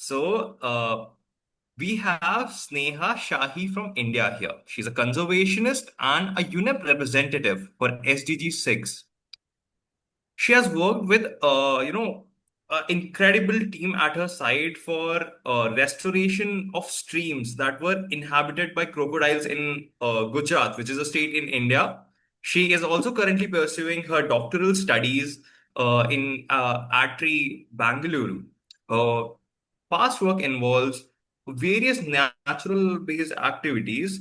So we have Sneha Shahi from India here. She's a conservationist and a UNEP representative for SDG 6. She has worked with an incredible team at her side for restoration of streams that were inhabited by crocodiles in Gujarat, which is a state in India. She is also currently pursuing her doctoral studies in ATRI Bangalore. Her past work involves various natural based activities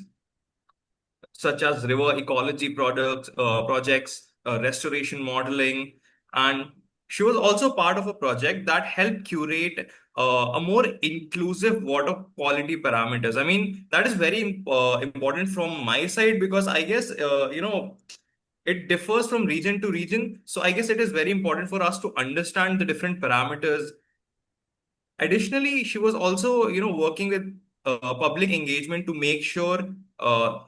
such as river ecology projects, restoration modeling, and she was also part of a project that helped curate a more inclusive water quality parameters. I mean, that is very important from my side because I guess it differs from region to region. So I guess it is very important for us to understand the different parameters. Additionally, she was also, working with public engagement to make sure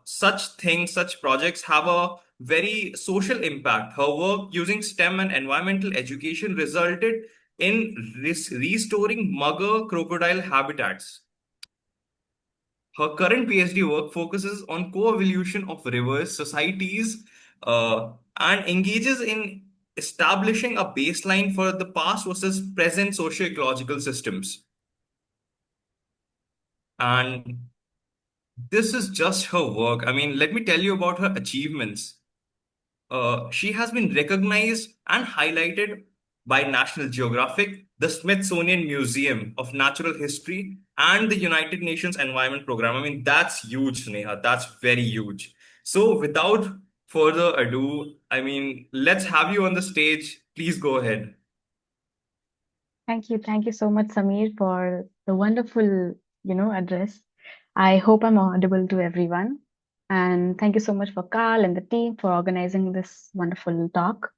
such projects have a very social impact. Her work using STEM and environmental education resulted in restoring mugger crocodile habitats. Her current PhD work focuses on co-evolution of rivers, societies, and engages in establishing a baseline for the past versus present socio-ecological systems. And this is just her work. I mean, let me tell you about her achievements. She has been recognized and highlighted by National Geographic, the Smithsonian Museum of Natural History, and the United Nations Environment Program. I mean, that's huge, Sneha. That's very huge. So, without further ado, I mean, let's have you on the stage. Please go ahead. Thank you. Thank you so much, Samir, for the wonderful, address. I hope I'm audible to everyone. And thank you so much for Carl and the team for organizing this wonderful talk.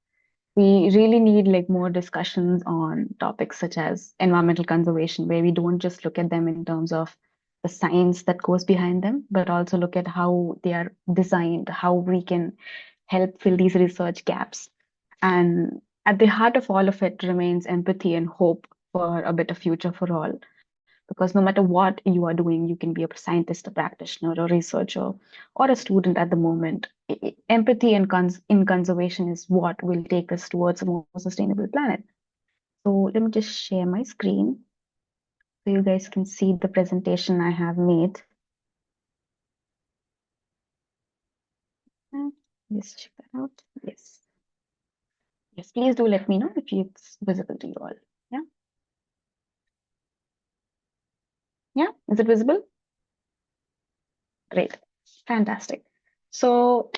We really need like more discussions on topics such as environmental conservation, where we don't just look at them in terms of the science that goes behind them, but also look at how they are designed, how we can help fill these research gaps. And at the heart of all of it remains empathy and hope for a better future for all. Because no matter what you are doing, you can be a scientist, a practitioner, a researcher, or a student at the moment. Empathy and in conservation is what will take us towards a more sustainable planet. So let me just share my screen so you guys can see the presentation I have made. Let's check that out. Yes. Yes, please do let me know if it's visible to you all. Yeah. Yeah. Is it visible? Great. Fantastic. So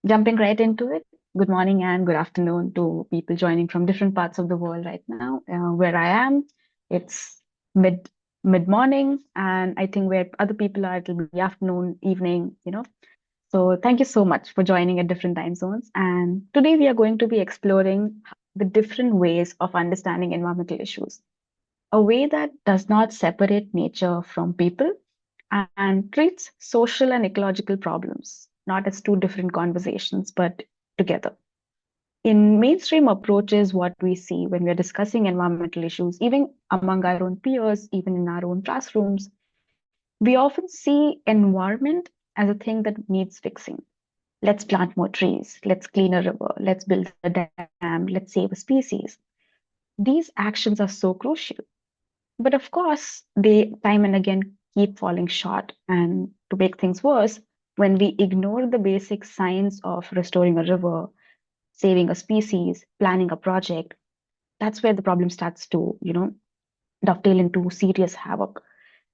jumping right into it, good morning and good afternoon to people joining from different parts of the world right now. Where I am, it's mid morning, and I think where other people are, it'll be afternoon, evening. So thank you so much for joining at different time zones. And today we are going to be exploring the different ways of understanding environmental issues, a way that does not separate nature from people and treats social and ecological problems not as two different conversations, but together. In mainstream approaches, what we see when we're discussing environmental issues, even among our own peers, even in our own classrooms, we often see environment as a thing that needs fixing. Let's plant more trees, let's clean a river, let's build a dam, let's save a species. These actions are so crucial. But of course, they time and again keep falling short. And to make things worse, when we ignore the basic science of restoring a river, saving a species, planning a project, that's where the problem starts to, dovetail into serious havoc.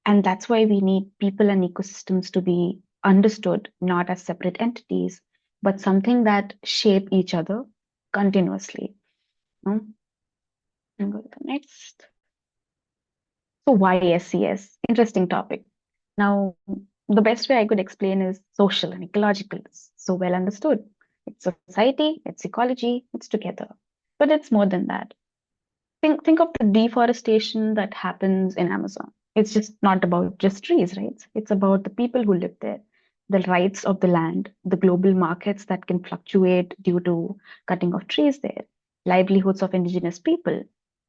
And that's why we need people and ecosystems to be understood not as separate entities, but something that shape each other continuously. And go to the next. So why SCS? Interesting topic. Now, the best way I could explain is social and ecological. It's so well understood. It's society, it's ecology, it's together. But it's more than that. Think of the deforestation that happens in Amazon. It's just not about just trees, right? It's about the people who live there, the rights of the land, the global markets that can fluctuate due to cutting of trees there, livelihoods of indigenous people.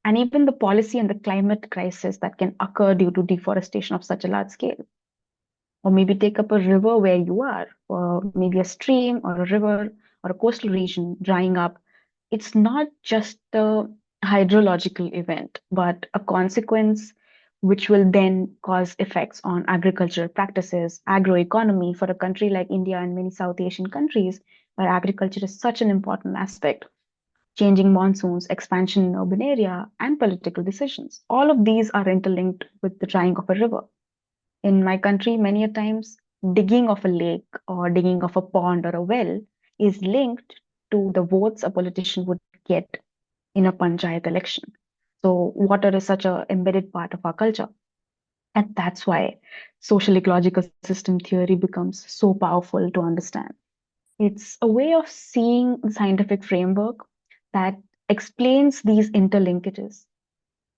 and even the policy and the climate crisis that can occur due to deforestation of such a large scale. Or maybe take up a river where you are, or maybe a stream or a river or a coastal region drying up. It's not just a hydrological event, but a consequence which will then cause effects on agricultural practices, agroeconomy for a country like India and many South Asian countries, where agriculture is such an important aspect. Changing monsoons, expansion in urban area, and political decisions. All of these are interlinked with the drying of a river. In my country, many a times, digging of a lake or digging of a pond or a well is linked to the votes a politician would get in a panchayat election. So water is such a embedded part of our culture. And that's why social ecological system theory becomes so powerful to understand. It's a way of seeing the scientific framework that explains these interlinkages.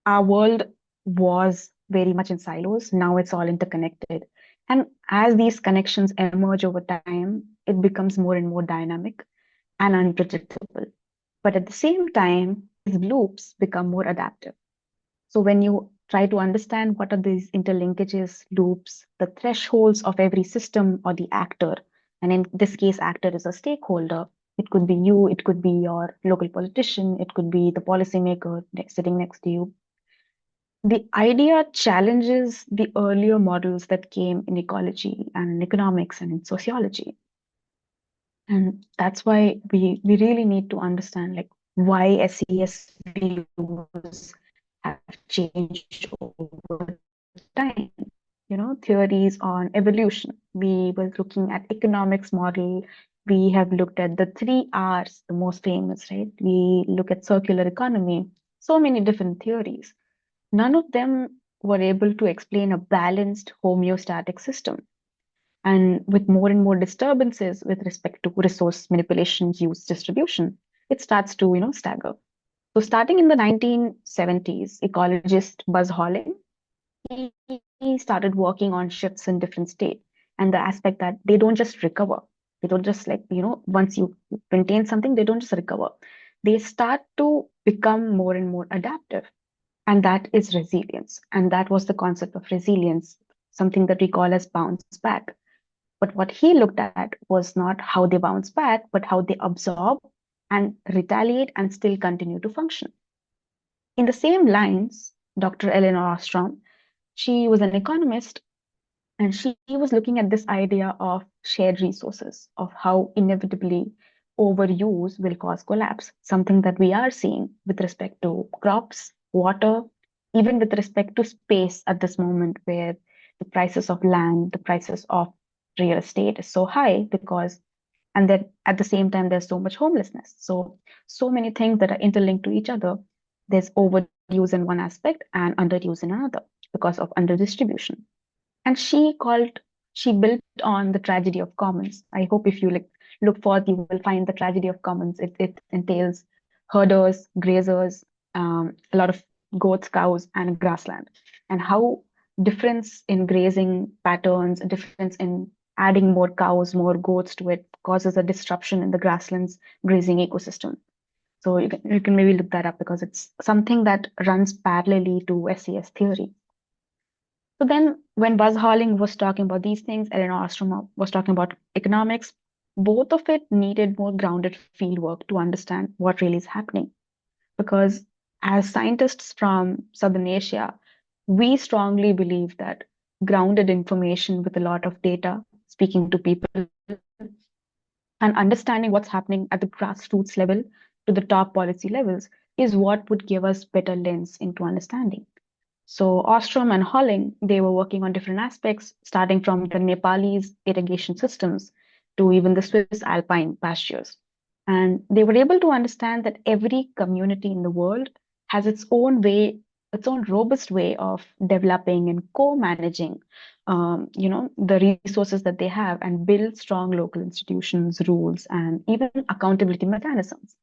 Our world was very much in silos. Now it's all interconnected. And as these connections emerge over time, it becomes more and more dynamic and unpredictable. But at the same time, these loops become more adaptive. So when you try to understand what are these interlinkages, loops, the thresholds of every system or the actor, and in this case, actor is a stakeholder. It could be you, it could be your local politician, it could be the policymaker sitting next to you. The idea challenges the earlier models that came in ecology and in economics and in sociology. And that's why we really need to understand like why SES views have changed over time. You know, theories on evolution. We were looking at economics model. We have looked at the three R's, the most famous, right? We look at circular economy, so many different theories. None of them were able to explain a balanced homeostatic system. And with more and more disturbances with respect to resource manipulation, use, distribution, it starts to, stagger. So starting in the 1970s, ecologist Buzz Holling, he, he started working on shifts in different states and the aspect that they don't just recover. They don't just once you maintain something, they don't just recover. They start to become more and more adaptive. And that is resilience. And that was the concept of resilience, something that we call as bounce back. But what he looked at was not how they bounce back, but how they absorb and retaliate and still continue to function. In the same lines, Dr. Eleanor Ostrom, she was an economist and she was looking at this idea of shared resources, of how inevitably overuse will cause collapse, something that we are seeing with respect to crops, water, even with respect to space at this moment, where the prices of land, the prices of real estate is so high because, and then at the same time, there's so much homelessness. So many things that are interlinked to each other. There's overuse in one aspect and underuse in another because of underdistribution. And she built on the tragedy of commons. I hope if you look forth, you will find the tragedy of commons. It entails herders, grazers, a lot of goats, cows, and grassland, and how difference in grazing patterns, a difference in adding more cows, more goats to it causes a disruption in the grasslands grazing ecosystem. So you can maybe look that up because it's something that runs parallelly to SES theory. So then, when Buzz Harling was talking about these things, Eleanor Ostrom was talking about economics. Both of it needed more grounded fieldwork to understand what really is happening. Because as scientists from Southern Asia, we strongly believe that grounded information with a lot of data, speaking to people, and understanding what's happening at the grassroots level to the top policy levels is what would give us better lens into understanding. So Ostrom and Holling, they were working on different aspects, starting from the Nepalese irrigation systems to even the Swiss alpine pastures. And they were able to understand that every community in the world has its own way, its own robust way of developing and co-managing, the resources that they have and build strong local institutions, rules, and even accountability mechanisms.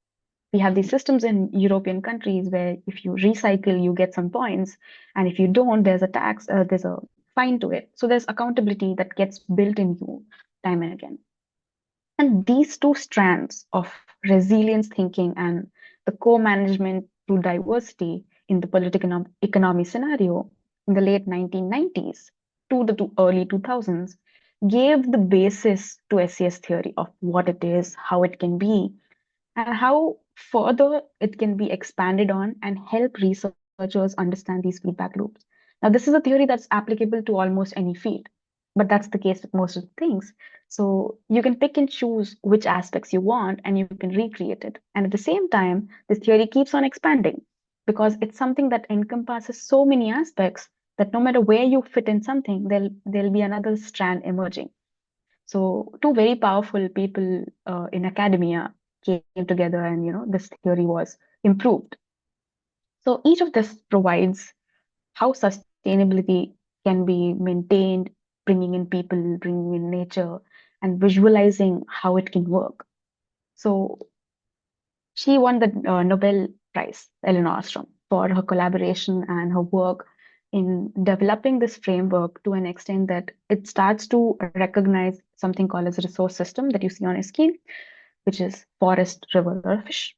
We have these systems in European countries where if you recycle, you get some points, and if you don't, there's a tax, there's a fine to it. So there's accountability that gets built in you time and again. And these two strands of resilience thinking and the co-management through diversity in the political economy scenario in the late 1990s to the early 2000s gave the basis to SES theory of what it is, how it can be, and how further it can be expanded on and help researchers understand these feedback loops. Now, this is a theory that's applicable to almost any field, but that's the case with most of the things. So you can pick and choose which aspects you want and you can recreate it. And at the same time, this theory keeps on expanding because it's something that encompasses so many aspects that no matter where you fit in something, there'll be another strand emerging. So two very powerful people in academia came together, and this theory was improved. So each of this provides how sustainability can be maintained, bringing in people, bringing in nature, and visualizing how it can work. So she won the Nobel Prize, Eleanor Ostrom, for her collaboration and her work in developing this framework to an extent that it starts to recognize something called as a resource system that you see on a screen, which is forest, river, or fish.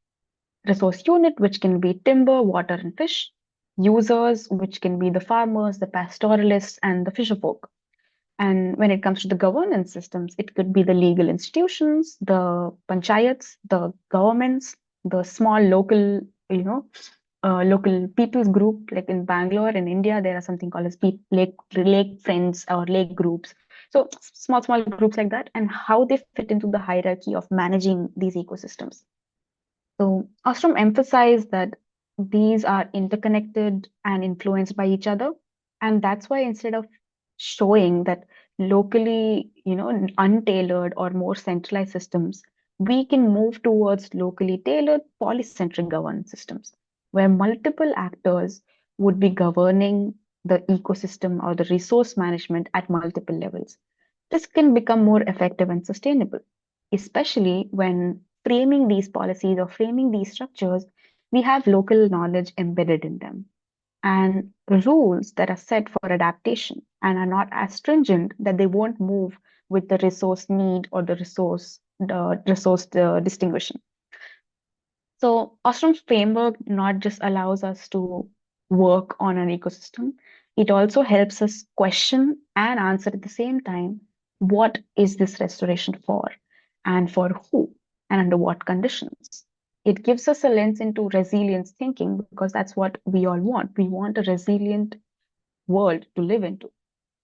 Resource unit, which can be timber, water, and fish. Users, which can be the farmers, the pastoralists, and the fisherfolk. And when it comes to the governance systems, it could be the legal institutions, the panchayats, the governments, the small local, local people's group. Like in Bangalore, in India, there are something called as lake friends or lake groups. So small groups like that, and how they fit into the hierarchy of managing these ecosystems. So Ostrom emphasized that these are interconnected and influenced by each other. And that's why instead of showing that locally, untailored or more centralized systems, we can move towards locally tailored polycentric governance systems, where multiple actors would be governing the ecosystem or the resource management at multiple levels. This can become more effective and sustainable, especially when framing these policies or framing these structures, we have local knowledge embedded in them and rules that are set for adaptation and are not as stringent that they won't move with the resource need or the resource distinguishing. So Ostrom's framework not just allows us to work on an ecosystem, it also helps us question and answer at the same time, what is this restoration for and for who and under what conditions? It gives us a lens into resilience thinking because that's what we all want. We want a resilient world to live into.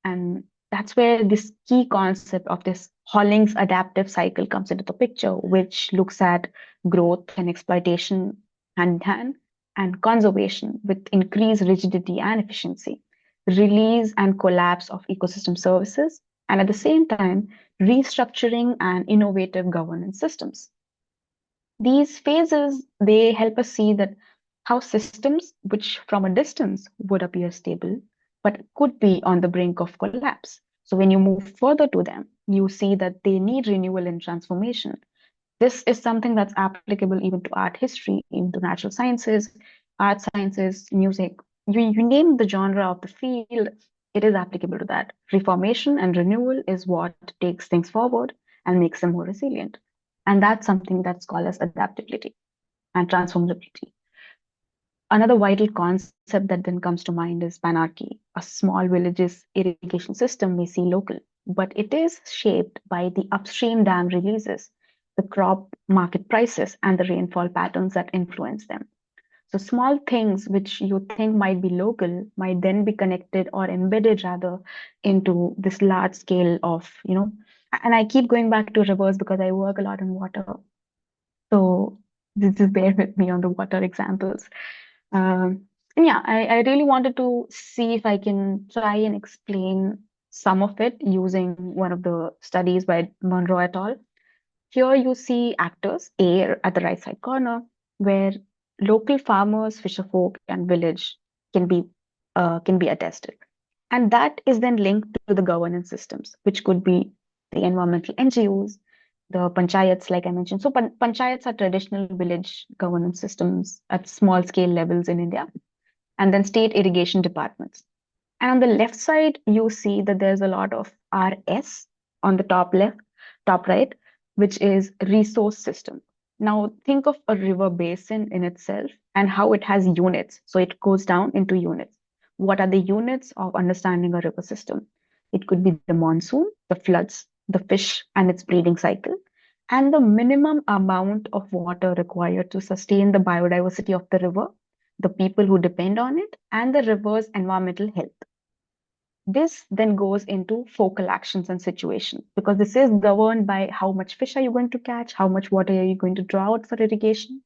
And that's where this key concept of this Holling's adaptive cycle comes into the picture, which looks at growth and exploitation hand in hand, and conservation with increased rigidity and efficiency, release and collapse of ecosystem services, and at the same time, restructuring and innovative governance systems. These phases, they help us see that how systems, which from a distance would appear stable, but could be on the brink of collapse. So when you move further to them, you see that they need renewal and transformation. This is something that's applicable even to art history, even to natural sciences, art sciences, music. You name the genre of the field, it is applicable to that. Reformation and renewal is what takes things forward and makes them more resilient. And that's something that's called as adaptability and transformability. Another vital concept that then comes to mind is panarchy. A small village's irrigation system may seem local, but it is shaped by the upstream dam releases, the crop market prices, and the rainfall patterns that influence them. So small things which you think might be local might then be connected or embedded rather into this large scale of, and I keep going back to rivers because I work a lot in water. So this is bear with me on the water examples. And yeah, I really wanted to see if I can try and explain some of it using one of the studies by Monroe et al. Here you see actors, A at the right side corner, where local farmers, fisherfolk, and village can be can be attested. And that is then linked to the governance systems, which could be the environmental NGOs, the panchayats, like I mentioned. So panchayats are traditional village governance systems at small scale levels in India, and then state irrigation departments. And on the left side, you see that there's a lot of RS on the top left, top right, which is resource system. Now, think of a river basin in itself and how it has units. So it goes down into units. What are the units of understanding a river system? It could be the monsoon, the floods, the fish and its breeding cycle, and the minimum amount of water required to sustain the biodiversity of the river, the people who depend on it, and the river's environmental health. This then goes into focal actions and situations because this is governed by how much fish are you going to catch, how much water are you going to draw out for irrigation,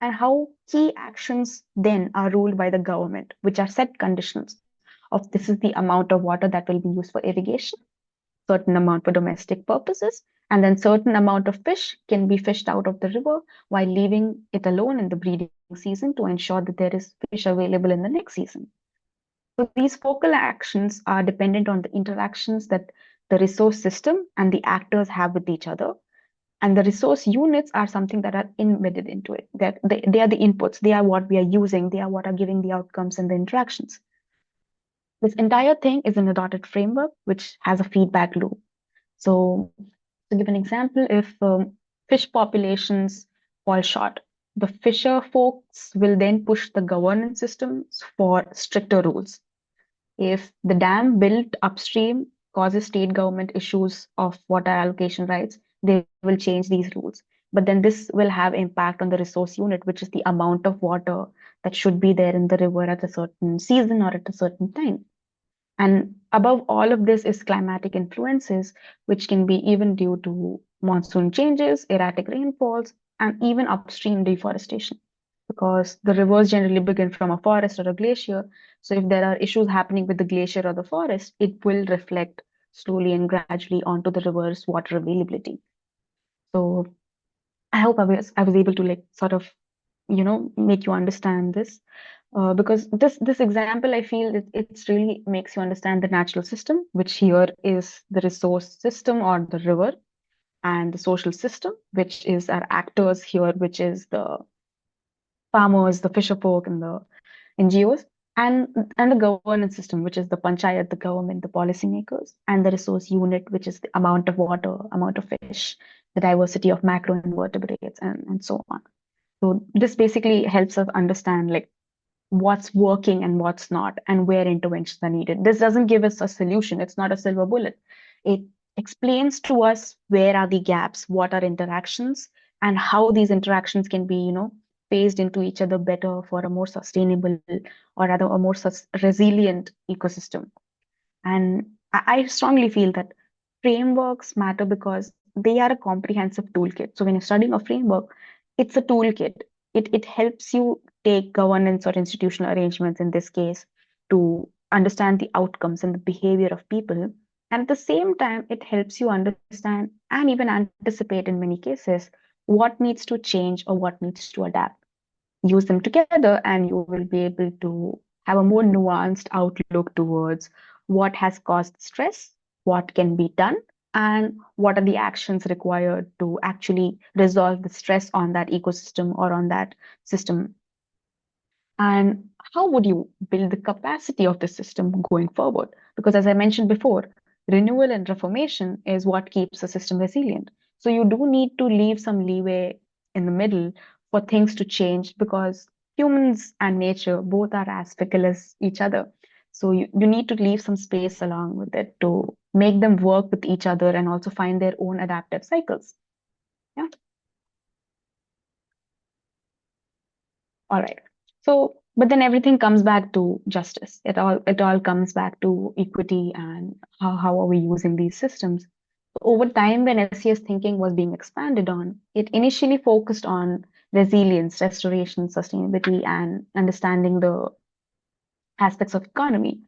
and how key actions then are ruled by the government, which are set conditions of this is the amount of water that will be used for irrigation, certain amount for domestic purposes, and then certain amount of fish can be fished out of the river while leaving it alone in the breeding season to ensure that there is fish available in the next season. So these focal actions are dependent on the interactions that the resource system and the actors have with each other. And the resource units are something that are embedded into it. They are the inputs, they are what we are using, they are what are giving the outcomes and the interactions. This entire thing is in a dotted framework, which has a feedback loop. So, to give an example, if fish populations fall short, the fisher folks will then push the governance systems for stricter rules. If the dam built upstream causes state government issues of water allocation rights, they will change these rules. But then this will have impact on the resource unit, which is the amount of water that should be there in the river at a certain season or at a certain time. And above all of this is climatic influences, which can be even due to monsoon changes, erratic rainfalls, and even upstream deforestation. Because the rivers generally begin from a forest or a glacier. So if there are issues happening with the glacier or the forest, it will reflect slowly and gradually onto the river's water availability. So I hope I was able to like sort of make you understand this because this example I feel it's really makes you understand the natural system, which here is the resource system or the river, and the social system, which is our actors here, which is the farmers, the fisher folk, and the NGOs, and the governance system, which is the panchayat, the government, the policymakers, and the resource unit, which is the amount of water, amount of fish, the diversity of macroinvertebrates, and so on. So this basically helps us understand like what's working and what's not, and where interventions are needed. This doesn't give us a solution. It's not a silver bullet. It explains to us where are the gaps, what are interactions, and how these interactions can be, phased into each other better for a more sustainable or rather a more resilient ecosystem. And I strongly feel that frameworks matter because they are a comprehensive toolkit. So when you're studying a framework, it's a toolkit. It helps you take governance or institutional arrangements in this case to understand the outcomes and the behavior of people. And at the same time, it helps you understand and even anticipate in many cases what needs to change or what needs to adapt. Use them together and you will be able to have a more nuanced outlook towards what has caused stress, what can be done, and what are the actions required to actually resolve the stress on that ecosystem or on that system. And how would you build the capacity of the system going forward? Because as I mentioned before, renewal and reformation is what keeps the system resilient. So you do need to leave some leeway in the middle for things to change because humans and nature both are as fickle as each other. So you need to leave some space along with it to make them work with each other and also find their own adaptive cycles. Yeah. All right. So, but then everything comes back to justice. It all comes back to equity and how are we using these systems. Over time, when SES thinking was being expanded on, it initially focused on resilience, restoration, sustainability, and understanding the aspects of economy.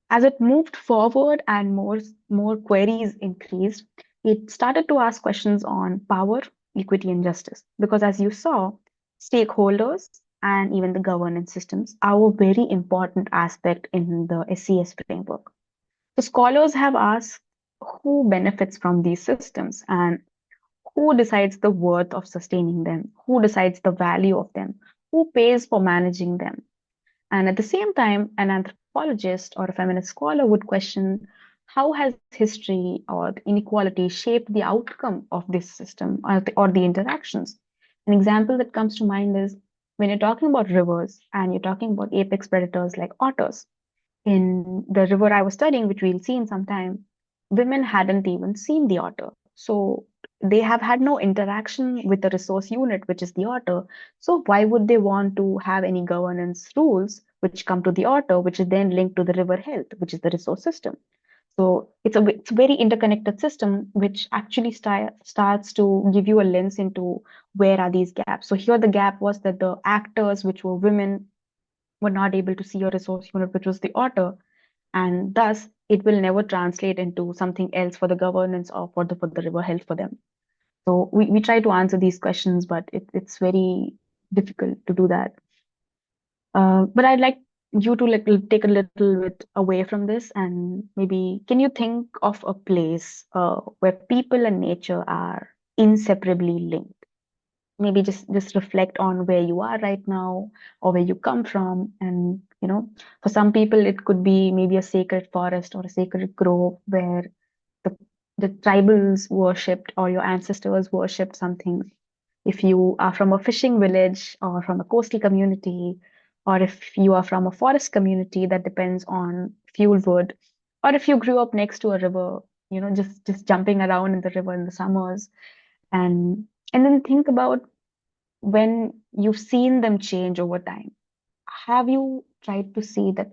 As it moved forward and more queries increased, it started to ask questions on power, equity, and justice. Because as you saw, stakeholders and even the governance systems are a very important aspect in the SES framework. So scholars have asked who benefits from these systems and who decides the worth of sustaining them, who decides the value of them, who pays for managing them. And at the same time, an anthropologist or a feminist scholar would question how has history or the inequality shaped the outcome of this system or the interactions. An example that comes to mind is when you're talking about rivers and you're talking about apex predators like otters. In the river I was studying, which we'll see in some time, women hadn't even seen the otter. So they have had no interaction with the resource unit, which is the otter. So why would they want to have any governance rules which come to the otter, which is then linked to the river health, which is the resource system? So it's a very interconnected system, which actually starts to give you a lens into where are these gaps. So here the gap was that the actors, which were women, were not able to see a resource unit, which was the otter, and thus it will never translate into something else for the governance or for the river health for them. So we try to answer these questions, but it's very difficult to do that. But I'd like you to take a little bit away from this, and maybe can you think of a place where people and nature are inseparably linked? Maybe just reflect on where you are right now or where you come from. And for some people it could be maybe a sacred forest or a sacred grove where the the tribals worshipped or your ancestors worshipped something. If you are from a fishing village or from a coastal community, or if you are from a forest community that depends on fuel wood, or if you grew up next to a river, just jumping around in the river in the summers. And then think about when you've seen them change over time. Have you tried to see that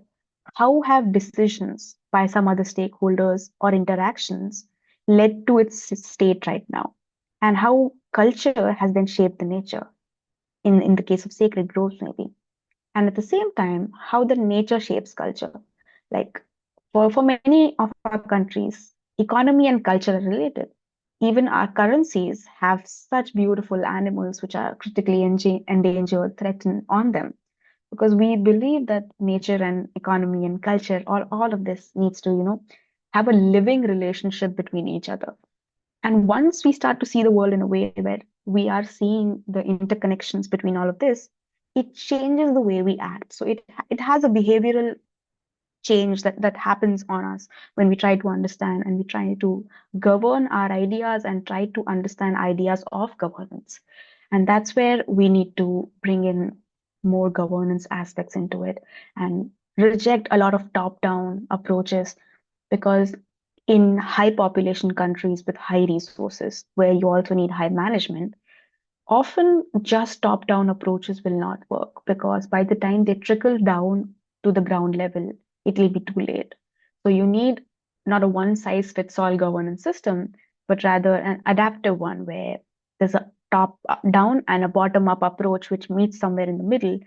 how have decisions by some other stakeholders or interactions led to its state right now? And how culture has then shaped the nature, in the case of sacred groves, maybe. And at the same time, how the nature shapes culture. Like for many of our countries, economy and culture are related. Even our currencies have such beautiful animals which are critically endangered, threatened on them, because we believe that nature and economy and culture, all of this needs to, have a living relationship between each other. And once we start to see the world in a way where we are seeing the interconnections between all of this, it changes the way we act. So it has a behavioral change that happens on us when we try to understand and we try to govern our ideas and try to understand ideas of governance. And that's where we need to bring in more governance aspects into it and reject a lot of top-down approaches, because in high population countries with high resources where you also need high management, often just top down approaches will not work, because by the time they trickle down to the ground level, it will be too late. So you need not a one size fits all governance system, but rather an adaptive one where there's a top down and a bottom up approach which meets somewhere in the middle.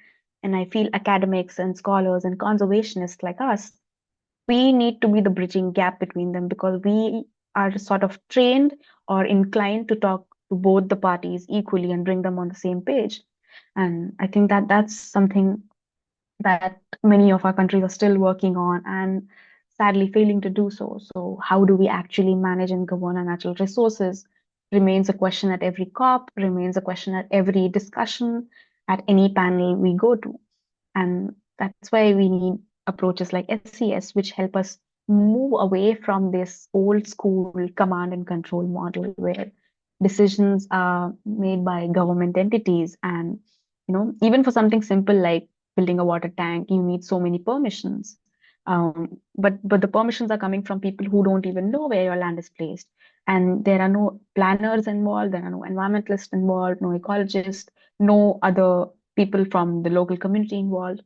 And I feel academics and scholars and conservationists like us, we need to be the bridging gap between them, because we are sort of trained or inclined to talk to both the parties equally and bring them on the same page. And I think that that's something that many of our countries are still working on and sadly failing to do so. So, how do we actually manage and govern our natural resources remains a question at every COP, remains a question at every discussion, at any panel we go to. And that's why we need approaches like SCS, which help us move away from this old school command and control model where decisions are made by government entities. And, even for something simple like building a water tank, you need so many permissions. But the permissions are coming from people who don't even know where your land is placed. And there are no planners involved, there are no environmentalists involved, no ecologists, no other people from the local community involved,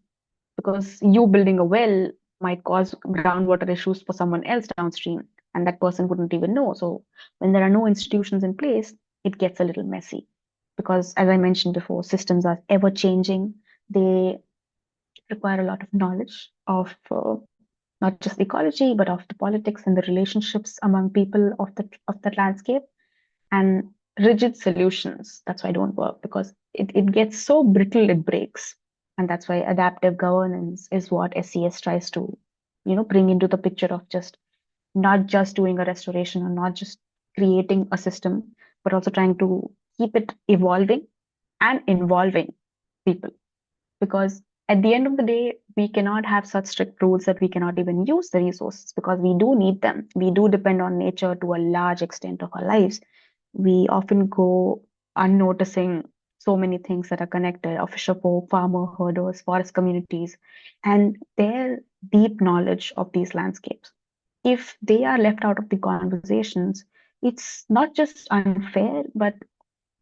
because you building a well might cause groundwater issues for someone else downstream, and that person wouldn't even know. So when there are no institutions in place, it gets a little messy, because as I mentioned before, systems are ever changing. They require a lot of knowledge of not just ecology, but of the politics and the relationships among people of that landscape. And rigid solutions, that's why don't work, because it gets so brittle it breaks. And that's why adaptive governance is what SCS tries to bring into the picture of just not just doing a restoration or not just creating a system, but also trying to keep it evolving and involving people. Because at the end of the day, we cannot have such strict rules that we cannot even use the resources, because we do need them. We do depend on nature to a large extent of our lives. We often go unnoticing so many things that are connected, of fisherfolk, farmer, herders, forest communities, and their deep knowledge of these landscapes. If they are left out of the conversations, it's not just unfair, but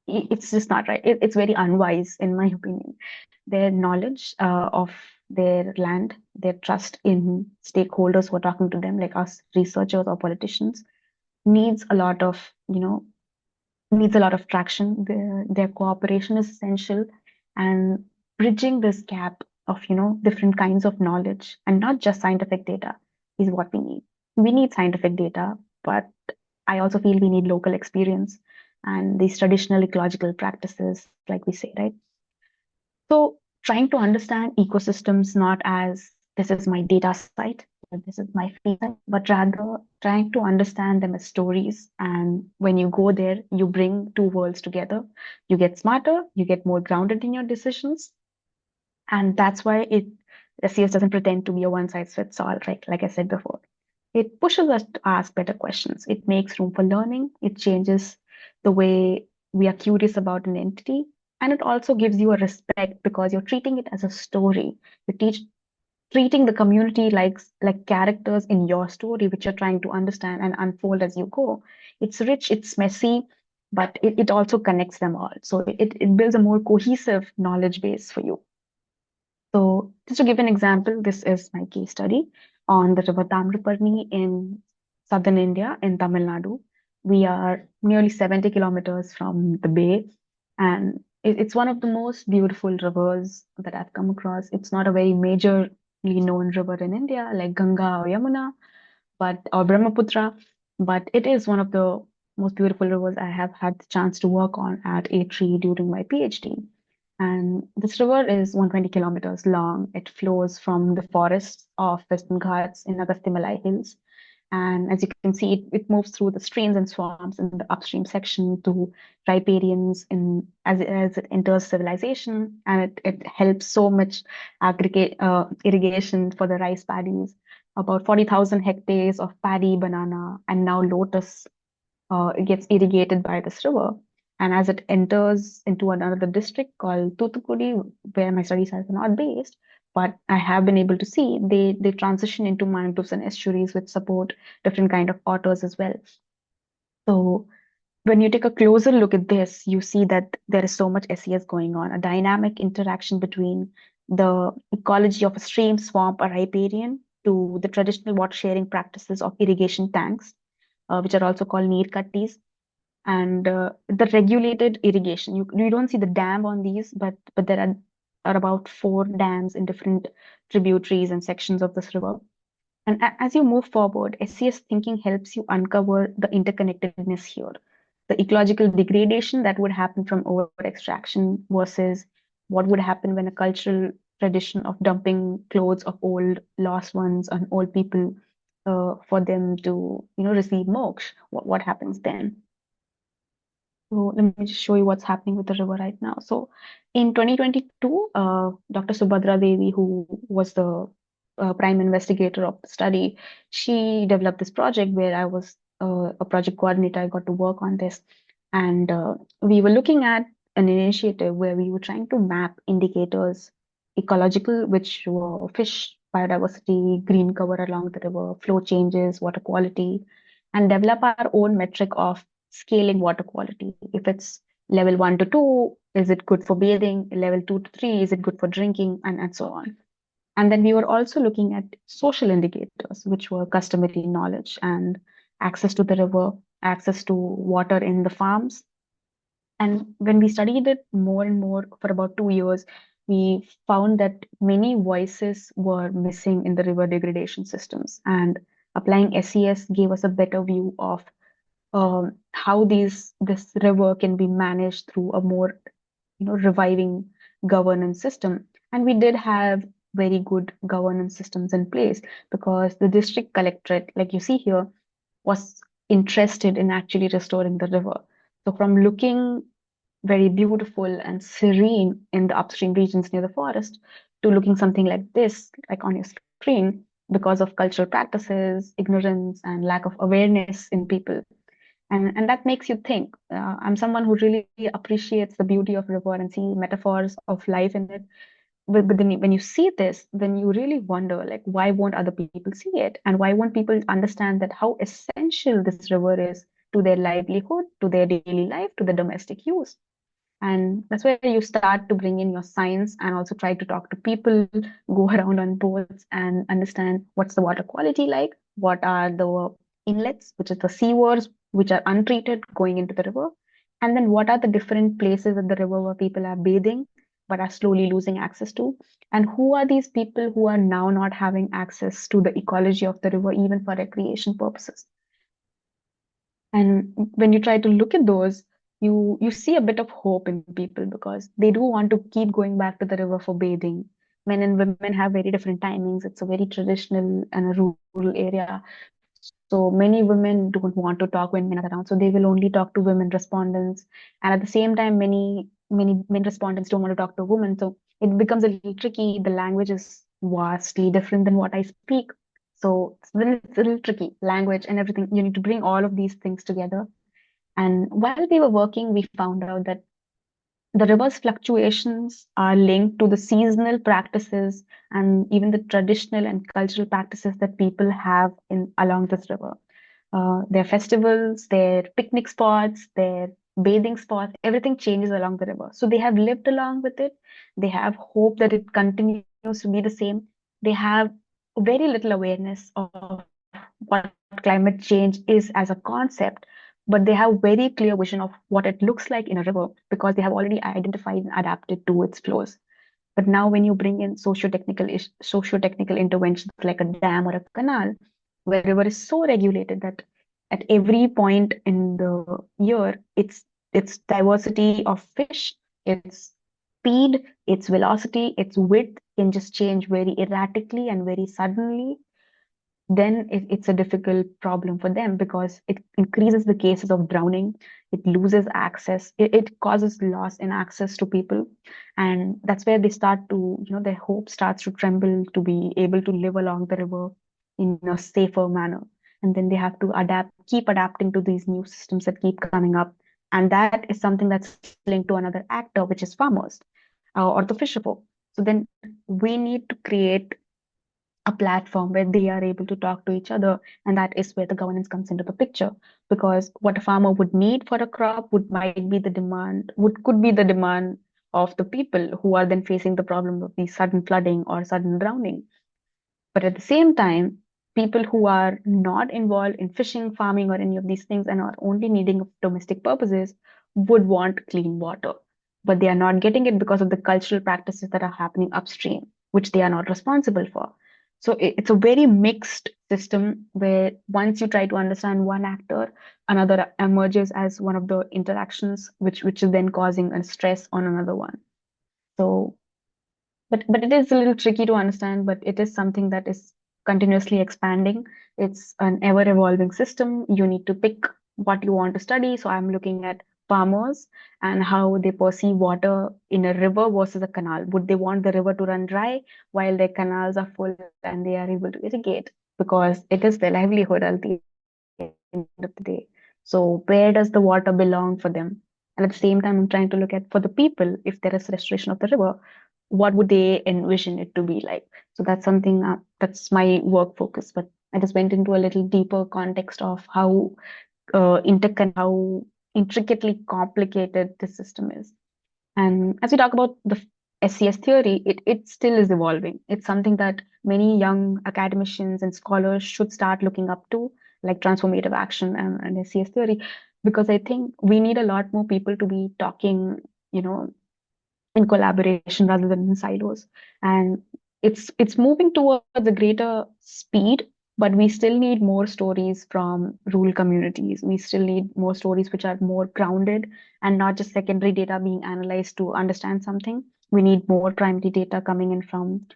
it's just not right. It's very unwise, in my opinion. Their knowledge of their land, their trust in stakeholders who are talking to them, like us researchers or politicians, needs a lot of, needs a lot of traction. Their cooperation is essential, and bridging this gap of, different kinds of knowledge and not just scientific data is what we need. We need scientific data, but I also feel we need local experience and these traditional ecological practices, like we say, right? So trying to understand ecosystems not as this is my data site, or this is my field site, but rather trying to understand them as stories. And when you go there, you bring two worlds together. You get smarter, you get more grounded in your decisions. And that's why SES doesn't pretend to be a one size fits all, right? Like I said before. It pushes us to ask better questions. It makes room for learning. It changes the way we are curious about an entity. And it also gives you a respect because you're treating it as a story. You treating the community like characters in your story, which you're trying to understand and unfold as you go. It's rich, it's messy, but it also connects them all. So it builds a more cohesive knowledge base for you. So just to give an example, this is my case study on the river Tamiraparani in southern India in Tamil Nadu. We are nearly 70 kilometers from the bay, and it's one of the most beautiful rivers that I've come across. It's not a very majorly known river in India like Ganga or Yamuna, or Brahmaputra, but it is one of the most beautiful rivers I have had the chance to work on at A3 during my PhD. And this river is 120 kilometers long. It flows from the forests of Western Ghats in Agastya Malai Hills. And as you can see, it moves through the streams and swamps in the upstream section to riparians as it enters civilization. And it helps so much aggregate irrigation for the rice paddies. About 40,000 hectares of paddy, banana, and now lotus it gets irrigated by this river. And as it enters into another district called Toothukudi, where my studies are not based, but I have been able to see they transition into mangroves and estuaries which support different kind of otters as well. So when you take a closer look at this, you see that there is so much SES going on, a dynamic interaction between the ecology of a stream, swamp, or riparian to the traditional water sharing practices of irrigation tanks, which are also called neer kattis, and the regulated irrigation. You don't see the dam on these, but there are about 4 dams in different tributaries and sections of this river. And as you move forward, SCS thinking helps you uncover the interconnectedness here, the ecological degradation that would happen from over extraction versus what would happen when a cultural tradition of dumping clothes of old lost ones on old people for them to receive moksha. What happens then? So let me just show you what's happening with the river right now. So in 2022, Dr. Subhadra Devi, who was the prime investigator of the study, she developed this project where I was a project coordinator. I got to work on this. And we were looking at an initiative where we were trying to map indicators, ecological, which were fish biodiversity, green cover along the river, flow changes, water quality, and develop our own metric of scaling water quality. If it's level 1 to 2, is it good for bathing? Level 2 to 3, is it good for drinking? And so on. And then we were also looking at social indicators, which were customary knowledge and access to the river, access to water in the farms. And when we studied it more and more for about 2 years, we found that many voices were missing in the river degradation systems. And applying SES gave us a better view of how this river can be managed through a more reviving governance system. And we did have very good governance systems in place because the district collectorate, like you see here, was interested in actually restoring the river. So from looking very beautiful and serene in the upstream regions near the forest to looking something like this, like on your screen, because of cultural practices, ignorance, and lack of awareness in people. And that makes you think. I'm someone who really appreciates the beauty of river and see metaphors of life in it. But then when you see this, then you really wonder, like, why won't other people see it? And why won't people understand that how essential this river is to their livelihood, to their daily life, to the domestic use? And that's where you start to bring in your science and also try to talk to people, go around on boats and understand what's the water quality like, what are the inlets, which is the seawards, which are untreated going into the river, and then what are the different places at the river where people are bathing but are slowly losing access to, and who are these people who are now not having access to the ecology of the river even for recreation purposes. And when you try to look at those, you see a bit of hope in people because they do want to keep going back to the river for bathing. Men and women have very different timings. It's a very traditional and a rural area. So many women don't want to talk when men are around. So they will only talk to women respondents. And at the same time, many men respondents don't want to talk to women. So it becomes a little tricky. The language is vastly different than what I speak. So then it's a little tricky. Language and everything. You need to bring all of these things together. And while we were working, we found out that the river's fluctuations are linked to the seasonal practices and even the traditional and cultural practices that people have in along this river. Their festivals, their picnic spots, their bathing spots, everything changes along the river. So they have lived along with it. They have hope that it continues to be the same. They have very little awareness of what climate change is as a concept, but they have very clear vision of what it looks like in a river because they have already identified and adapted to its flows. But now, when you bring in socio-technical interventions like a dam or a canal, where river is so regulated that at every point in the year, its diversity of fish, its speed, its velocity, its width can just change very erratically and very suddenly, then it's a difficult problem for them because it increases the cases of drowning, it loses access, it causes loss in access to people. And that's where they start to, their hope starts to tremble to be able to live along the river in a safer manner. And then they have to keep adapting to these new systems that keep coming up. And that is something that's linked to another actor, which is farmers or the fisherfolk. So then we need to create a platform where they are able to talk to each other, and that is where the governance comes into the picture, because what a farmer would need for a crop might be the demand would could be the demand of the people who are then facing the problem of the sudden flooding or sudden drowning. But at the same time, people who are not involved in fishing, farming, or any of these things and are only needing domestic purposes would want clean water. But they are not getting it because of the cultural practices that are happening upstream, which they are not responsible for. So it's a very mixed system where once you try to understand one actor, another emerges as one of the interactions, which is then causing a stress on another one. So but it is a little tricky to understand, but it is something that is continuously expanding. It's an ever evolving system. You need to pick what you want to study. So I'm looking at farmers and how they perceive water in a river versus a canal. Would they want the river to run dry while their canals are full and they are able to irrigate? Because it is their livelihood at the end of the day. So where does the water belong for them? And at the same time, I'm trying to look at for the people, if there is restoration of the river, what would they envision it to be like? So that's something that's my work focus. But I just went into a little deeper context of how how intricately complicated this system is. And as we talk about the SCS theory, it still is evolving. It's something that many young academicians and scholars should start looking up to, like transformative action and SCS theory, because I think we need a lot more people to be talking, you know, in collaboration rather than in silos. And it's moving towards a greater speed, but we still need more stories from rural communities. We still need more stories which are more grounded and not just secondary data being analyzed to understand something. We need more primary data coming in from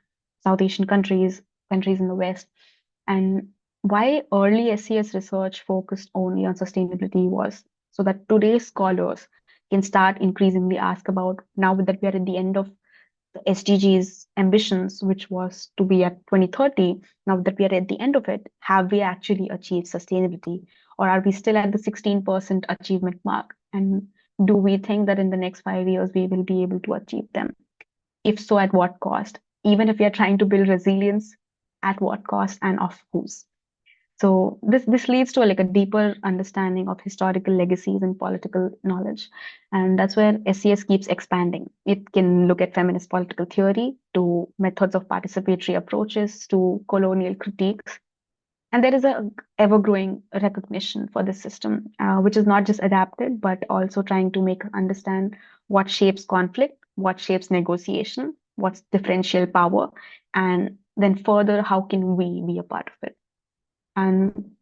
South Asian countries, countries in the West. And why early SCS research focused only on sustainability was so that today's scholars can start increasingly ask about, now that we are at the end of the SDGs ambitions, which was to be at 2030, now that we are at the end of it, have we actually achieved sustainability? Or are we still at the 16% achievement mark? And do we think that in the next 5 years we will be able to achieve them? If so, at what cost? Even if we are trying to build resilience, at what cost and of whose? So this leads to like a deeper understanding of historical legacies and political knowledge, and that's where SES keeps expanding. It can look at feminist political theory to methods of participatory approaches to colonial critiques, and there is a ever-growing recognition for this system, which is not just adapted but also trying to make us understand what shapes conflict, what shapes negotiation, what's differential power, and then further, how can we be a part of it? And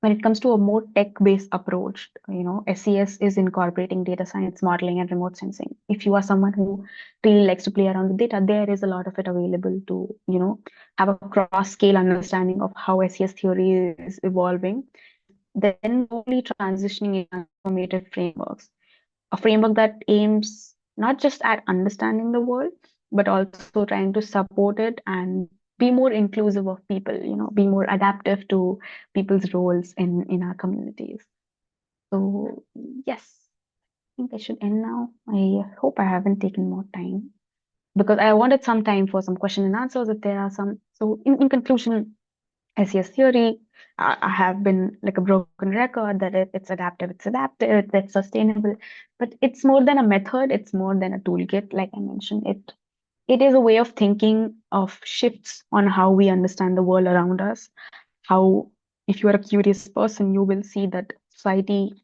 when it comes to a more tech-based approach, SES is incorporating data science modeling and remote sensing. If you are someone who really likes to play around with data, there is a lot of it available to, have a cross-scale understanding of how SES theory is evolving, then slowly transitioning into transformative frameworks, a framework that aims not just at understanding the world, but also trying to support it and be more inclusive of people, be more adaptive to people's roles in our communities. So, yes, I think I should end now. I hope I haven't taken more time because I wanted some time for some question and answers if there are some. So, in conclusion, SES theory, I have been like a broken record that it's adaptive, it's sustainable, but it's more than a method, it's more than a toolkit. Like I mentioned, it is a way of thinking of shifts on how we understand the world around us. How, if you are a curious person, you will see that society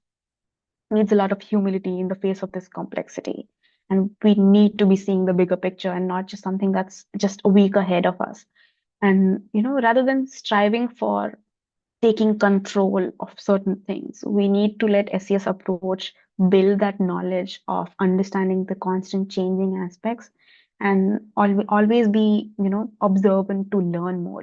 needs a lot of humility in the face of this complexity. And we need to be seeing the bigger picture and not just something that's just a week ahead of us. And, rather than striving for taking control of certain things, we need to let SES approach build that knowledge of understanding the constant changing aspects and always be, observant to learn more.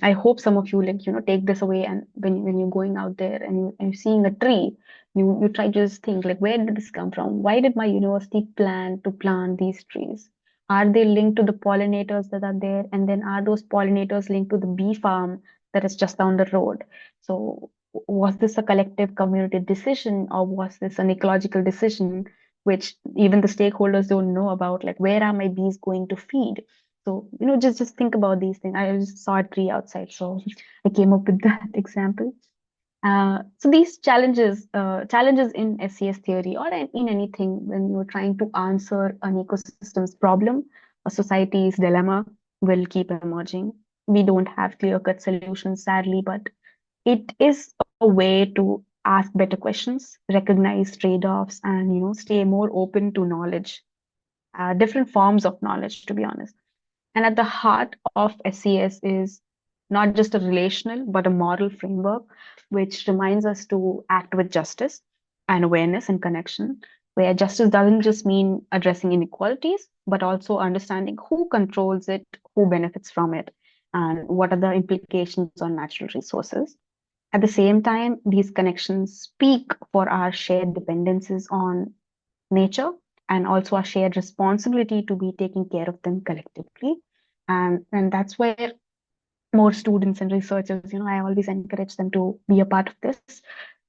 I hope some of you like take this away, and when you're going out there and you're seeing a tree, you try to just think like, where did this come from? Why did my university plan to plant these trees? Are they linked to the pollinators that are there? And then are those pollinators linked to the bee farm that is just down the road? So was this a collective community decision, or was this an ecological decision which even the stakeholders don't know about? Like, where are my bees going to feed? So, just think about these things. I just saw a tree outside, so I came up with that example. So these challenges in SES theory or in anything when you're trying to answer an ecosystem's problem, a society's dilemma will keep emerging. We don't have clear-cut solutions, sadly, but it is a way to ask better questions, recognize trade-offs, and stay more open to knowledge, different forms of knowledge, to be honest. And at the heart of SES is not just a relational, but a moral framework, which reminds us to act with justice and awareness and connection, where justice doesn't just mean addressing inequalities, but also understanding who controls it, who benefits from it, and what are the implications on natural resources. At the same time, these connections speak for our shared dependencies on nature and also our shared responsibility to be taking care of them collectively. And that's where more students and researchers, I always encourage them to be a part of this,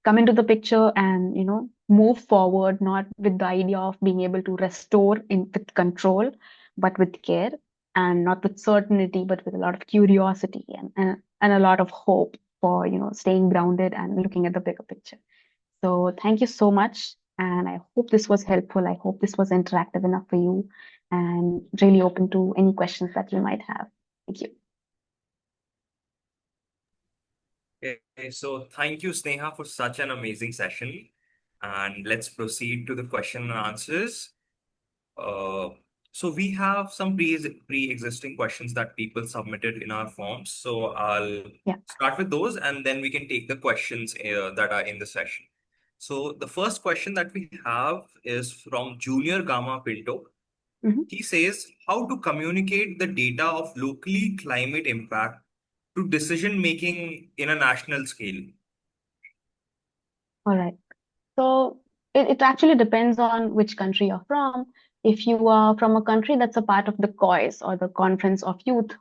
come into the picture and, move forward, not with the idea of being able to restore with control, but with care, and not with certainty, but with a lot of curiosity and a lot of hope for, staying grounded and looking at the bigger picture. So thank you so much. And I hope this was helpful. I hope this was interactive enough for you and really open to any questions that you might have. Thank you. Okay, so thank you, Sneha, for such an amazing session. And let's proceed to the question and answers. Uh, so we have some pre-existing questions that people submitted in our forms. So I'll Yeah. start with those, and then we can take the questions that are in the session. So the first question that we have is from Junior Gamma Pinto. Mhm. He says, how to communicate the data of locally climate impact to decision making in a national scale? All right. So it actually depends on which country you're from. If you are from a country that's a part of the COIS or the Conference of Youth,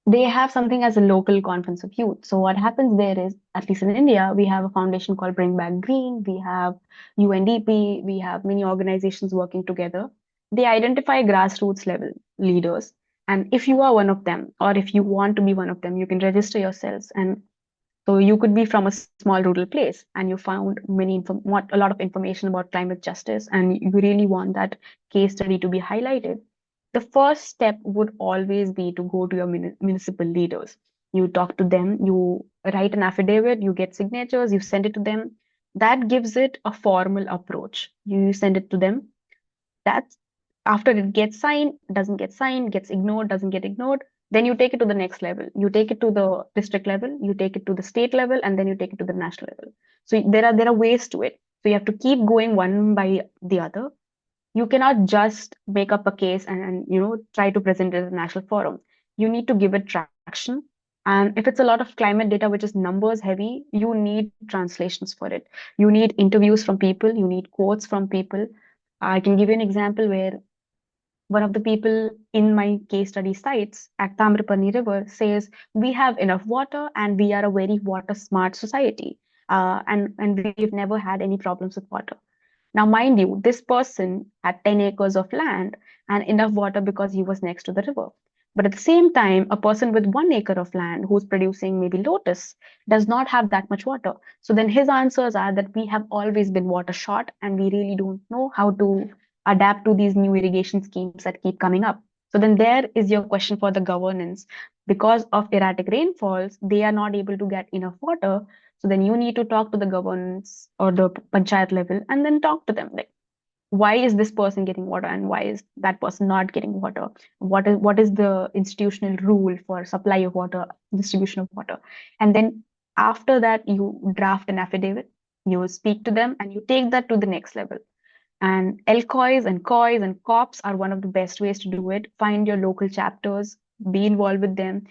they have something as a local conference of youth. So what happens there is, at least in India, we have a foundation called Bring Back Green. We have UNDP. We have many organizations working together. They identify grassroots level leaders. And if you are one of them, or if you want to be one of them, you can register yourselves. And so you could be from a small rural place and you found want a lot of information about climate justice, and you really want that case study to be highlighted. The first step would always be to go to your municipal leaders. You talk to them, you write an affidavit, you get signatures, you send it to them. That gives it a formal approach. You send it to them. That's after it gets signed, doesn't get signed, gets ignored, doesn't get ignored. Then you take it to the next level. You take it to the district level, you take it to the state level, and then you take it to the national level. So there are ways to it. So you have to keep going one by the other. You cannot just make up a case and try to present it at a national forum. You need to give it traction. And if it's a lot of climate data which is numbers heavy, you need translations for it. You need interviews from people, you need quotes from people. I can give you an example where one of the people in my case study sites at Tamiraparani River says, we have enough water and we are a very water smart society. And we've never had any problems with water. Now, mind you, this person had 10 acres of land and enough water because he was next to the river. But at the same time, a person with 1 acre of land who's producing maybe lotus does not have that much water. So then his answers are that we have always been water short and we really don't know how to adapt to these new irrigation schemes that keep coming up. So then there is your question for the governance. Because of erratic rainfalls, they are not able to get enough water. So then you need to talk to the governance or the panchayat level and then talk to them. Like, why is this person getting water and why is that person not getting water? What is the institutional rule for supply of water, distribution of water? And then after that, you draft an affidavit, you speak to them, and you take that to the next level. And LCOIs and COIs and COPs are one of the best ways to do it. Find your local chapters, be involved with them,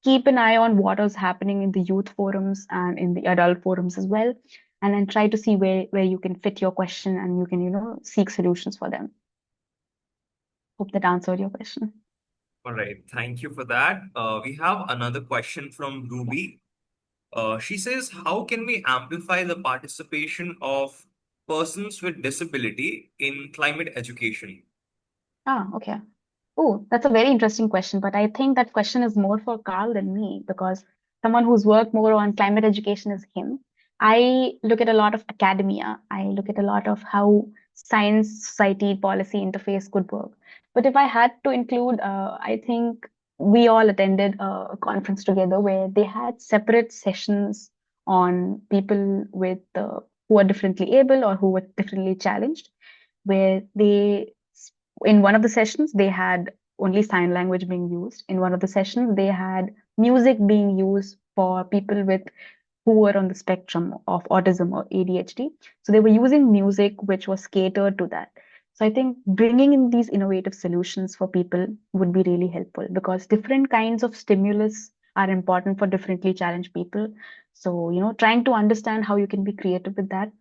keep an eye on what is happening in the youth forums and in the adult forums as well, and then try to see where you can fit your question and you can seek solutions for them. Hope that answered your question. All right, thank you for that. We have another question from Ruby. She says, how can we amplify the participation of persons with disability in climate education? Okay. Oh, that's a very interesting question, but I think that question is more for Carl than me because someone who's worked more on climate education is him. I look at a lot of academia. I look at a lot of how science, society, policy interface could work. But if I had to include, I think we all attended a conference together where they had separate sessions on people with who are differently able or who were differently challenged, where in one of the sessions they had only sign language being used. In one of the sessions they had music being used for people with who were on the spectrum of autism or ADHD. So they were using music which was catered to that. So I think bringing in these innovative solutions for people would be really helpful because different kinds of stimulus are important for differently challenged people. So, trying to understand how you can be creative with that.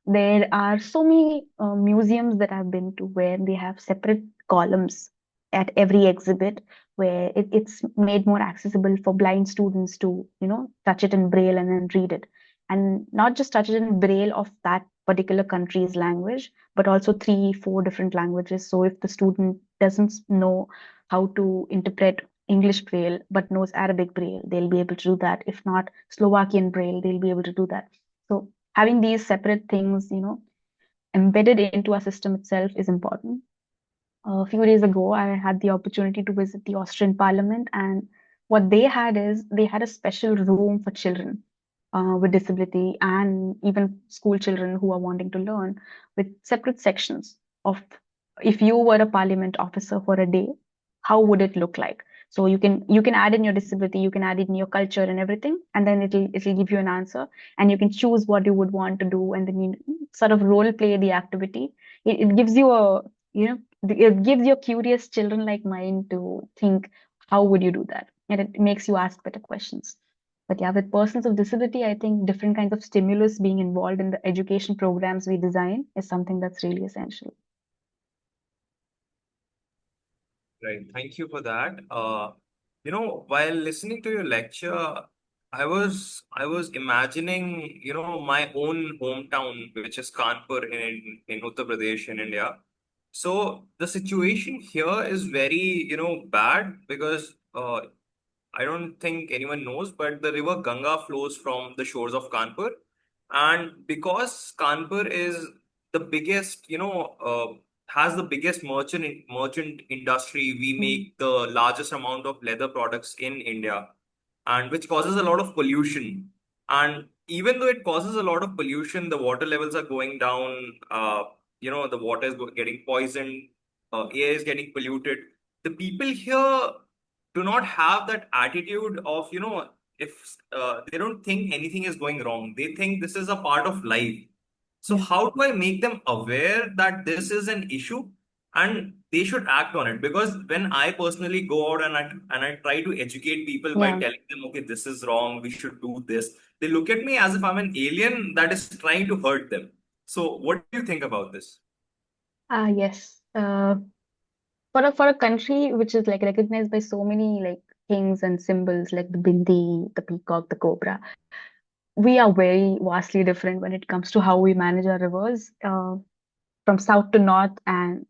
There are so many museums that I've been to where they have separate columns at every exhibit where it's made more accessible for blind students to, touch it in braille and then read it. And not just touch it in braille of that particular country's language, but also three, four different languages. So if the student doesn't know how to interpret English braille but knows Arabic braille, they'll be able to do that. If not Slovakian braille, they'll be able to do that. So having these separate things, embedded into our system itself is important. A few days ago, I had the opportunity to visit the Austrian Parliament, and what they had is they had a special room for children with disability and even school children who are wanting to learn with separate sections of if you were a parliament officer for a day, how would it look like? So you can add in your disability, you can add in your culture and everything, and then it'll give you an answer, and you can choose what you would want to do, and then you sort of role play the activity. It gives you a it gives your curious children like mine to think, how would you do that? And it makes you ask better questions. But yeah, with persons of disability, I think different kinds of stimulus being involved in the education programs we design is something that's really essential. Right. Thank you for that. While listening to your lecture, I was imagining, my own hometown, which is Kanpur in Uttar Pradesh in India. So the situation here is very, bad because I don't think anyone knows, but the river Ganga flows from the shores of Kanpur. And because Kanpur is the biggest, has the biggest merchant industry, we Mm. make the largest amount of leather products in India, and which causes a lot of pollution. And even though it causes a lot of pollution, the water levels are going down. The water is getting poisoned, air is getting polluted. The people here do not have that attitude of, if they don't think anything is going wrong, they think this is a part of life. So Yeah, how do I make them aware that this is an issue and they should act on it? Because when I personally go out and I try to educate people by yeah. telling them, okay, this is wrong, we should do this, they look at me as if I'm an alien that is trying to hurt them. So what do you think about this? Yes. For a country which is like recognized by so many like kings and symbols like the bindi, the peacock, the cobra, we are very vastly different when it comes to how we manage our rivers. From south to north and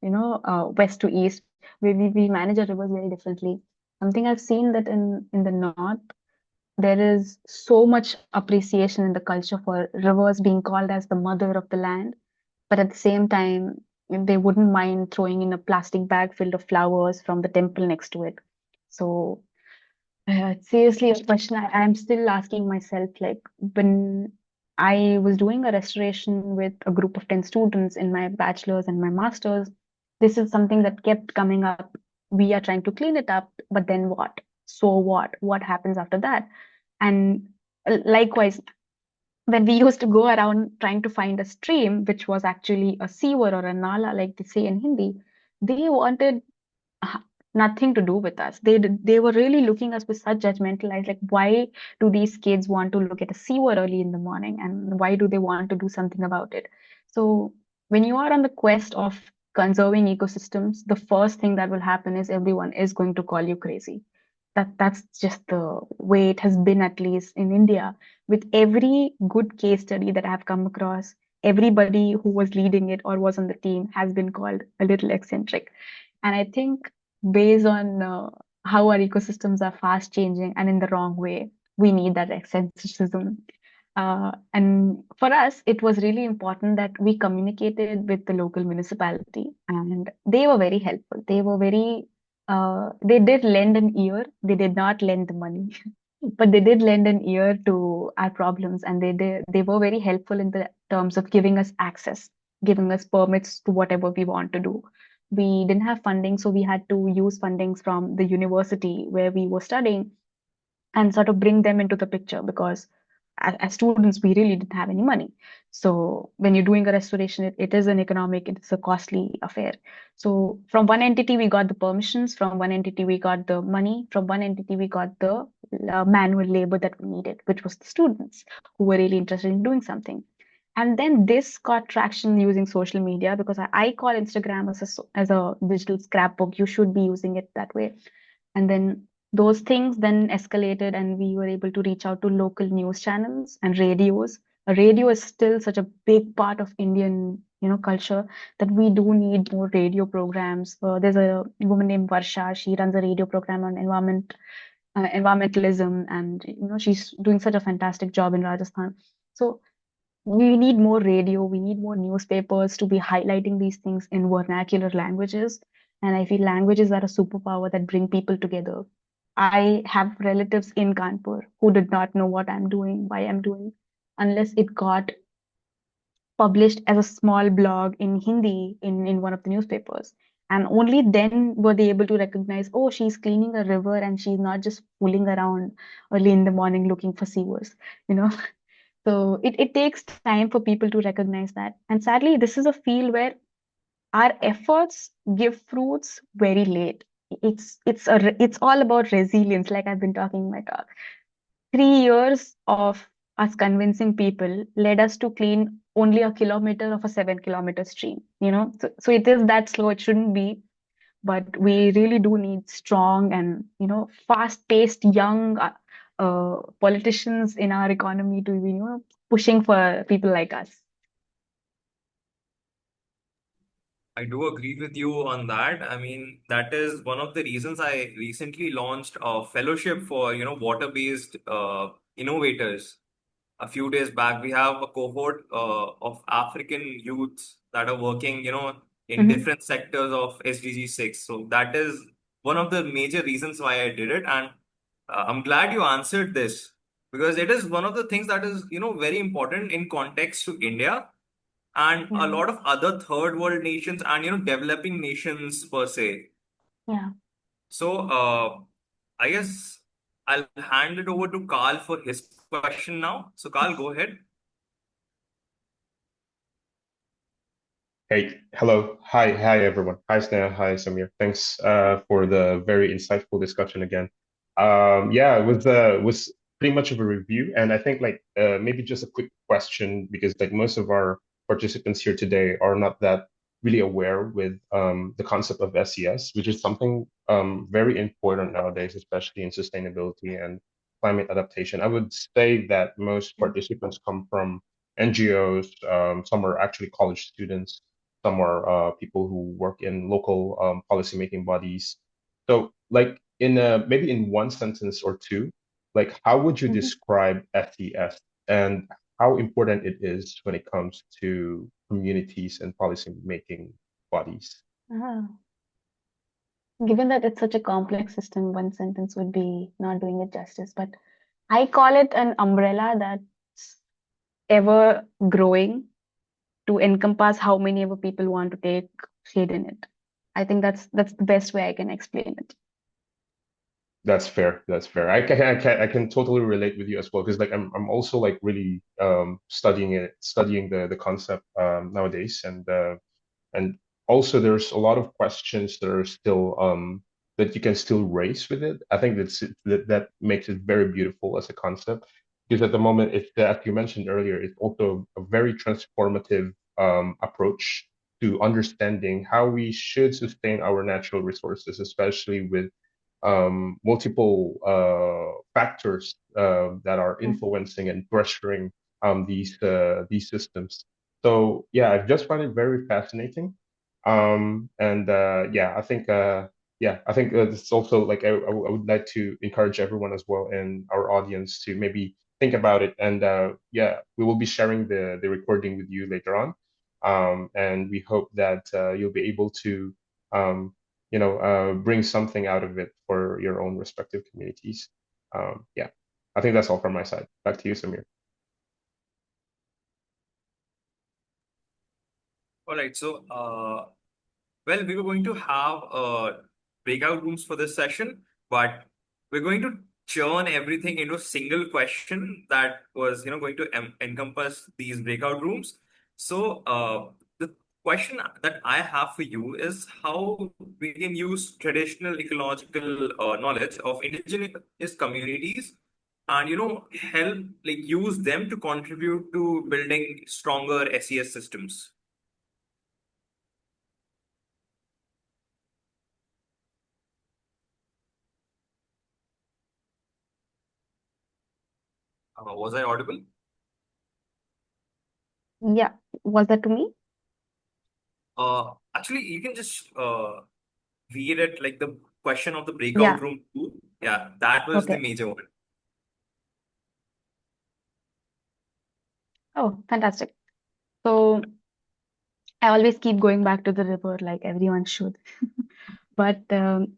west to east, we manage our rivers very differently. Something I've seen that in the north there is so much appreciation in the culture for rivers being called as the mother of the land, but at the same time they wouldn't mind throwing in a plastic bag filled of flowers from the temple next to it. So seriously, a question I'm still asking myself, like when I was doing a restoration with a group of 10 students in my bachelor's and my master's, this is something that kept coming up. We are trying to clean it up, but then what? So what? What happens after that? And likewise, when we used to go around trying to find a stream, which was actually a sewer or a nala, like they say in Hindi, they wanted uh, nothing to do with us. They were really looking us with such judgmental eyes. Like, why do these kids want to look at a sewer early in the morning, and why do they want to do something about it? So, when you are on the quest of conserving ecosystems, the first thing that will happen is everyone is going to call you crazy. That's just the way it has been, at least in India. With every good case study that I've come across, everybody who was leading it or was on the team has been called a little eccentric. And I think based on how our ecosystems are fast changing and in the wrong way, we need that eccentricism. And for us, it was really important that we communicated with the local municipality, and they were very helpful. They did lend an ear. They did not lend the money, but they did lend an ear to our problems, and they were very helpful in the terms of giving us access, giving us permits to whatever we want to do. We didn't have funding, so we had to use fundings from the university where we were studying and sort of bring them into the picture, because as students we really didn't have any money. So when you're doing a restoration, it is an economic, it's a costly affair. So from one entity we got the permissions, from one entity we got the money, from one entity we got the manual labor that we needed, which was the students who were really interested in doing something. And then this got traction using social media, because I call Instagram as a digital scrapbook. You should be using it that way. And then those things then escalated, and we were able to reach out to local news channels and radios. A radio is still such a big part of Indian, culture, that we do need more radio programs. There's a woman named Varsha. She runs a radio program on environmentalism, and she's doing such a fantastic job in Rajasthan. So we need more radio, we need more newspapers to be highlighting these things in vernacular languages. And I feel languages are a superpower that bring people together. I have relatives in Kanpur who did not know what I'm doing, why I'm doing, unless it got published as a small blog in Hindi in one of the newspapers. And only then were they able to recognize, oh, she's cleaning a river and she's not just fooling around early in the morning looking for sewers, you know. So it takes time for people to recognize that. And sadly, this is a field where our efforts give fruits very late. It's all about resilience, like I've been talking in my talk. 3 years of us convincing people led us to clean only a kilometer of a 7 kilometer stream, So it is that slow. It shouldn't be. but we really do need strong and, fast-paced young politicians in our economy to be, pushing for people like us. I do agree with you on that. I mean, that is one of the reasons I recently launched a fellowship for, water-based innovators. A few days back, we have a cohort of African youths that are working, in Hmm. different sectors of SDG 6. So that is one of the major reasons why I did it. And I'm glad you answered this because it is one of the things that is, very important in context to India and a Yeah, lot of other third world nations and, developing nations per se. yeah. So I guess I'll hand it over to Carl for his question now. So Carl, go ahead. Hey, hello. Hi, everyone. Hi, Sneha. Hi, Samir. Thanks for the very insightful discussion again. Yeah, it was pretty much of a review, and I think like maybe just a quick question because like most of our participants here today are not that really aware with the concept of SES, which is something very important nowadays, especially in sustainability and climate adaptation. I would say that most participants come from NGOs. Some are actually college students, some are people who work in local policymaking bodies. So, like in maybe in one sentence or two, like how would you Mhm. describe SES and how important it is when it comes to communities and policymaking bodies? Ah. Given that it's such a complex system, one sentence would be not doing it justice. But I call it an umbrella that's ever growing to encompass how many ever people want to take shade in it. I think that's the best way I can explain it. That's fair. That's fair. I can totally relate with you as well because like I'm also like really studying the concept nowadays and also there's a lot of questions that are still that you can still raise with it. I think that makes it very beautiful as a concept because at the moment it's as you mentioned earlier, it's also a very transformative approach to understanding how we should sustain our natural resources, especially with multiple factors that are Mhm. influencing and pressuring these systems. So yeah, I just find it very fascinating. And yeah, I think it's also like I would like to encourage everyone as well in our audience to maybe think about it. And yeah, we will be sharing the recording with you later on. And we hope that you'll be able to bring something out of it for your own respective communities. Yeah, I think that's all from my side. Back to you, Samir. All right. So, well, we were going to have breakout rooms for this session, but we're going to churn everything into a single question that was, going to encompass these breakout rooms. So, the question that I have for you is how we can use traditional ecological knowledge of indigenous communities and, help like use them to contribute to building stronger SES systems. Was I audible? Yeah, was that to me? Actually, you can just read it like the question of the breakout Yeah. room too. Yeah, that was the Okay. major one. Oh, fantastic. So I always keep going back to the river, like everyone should. But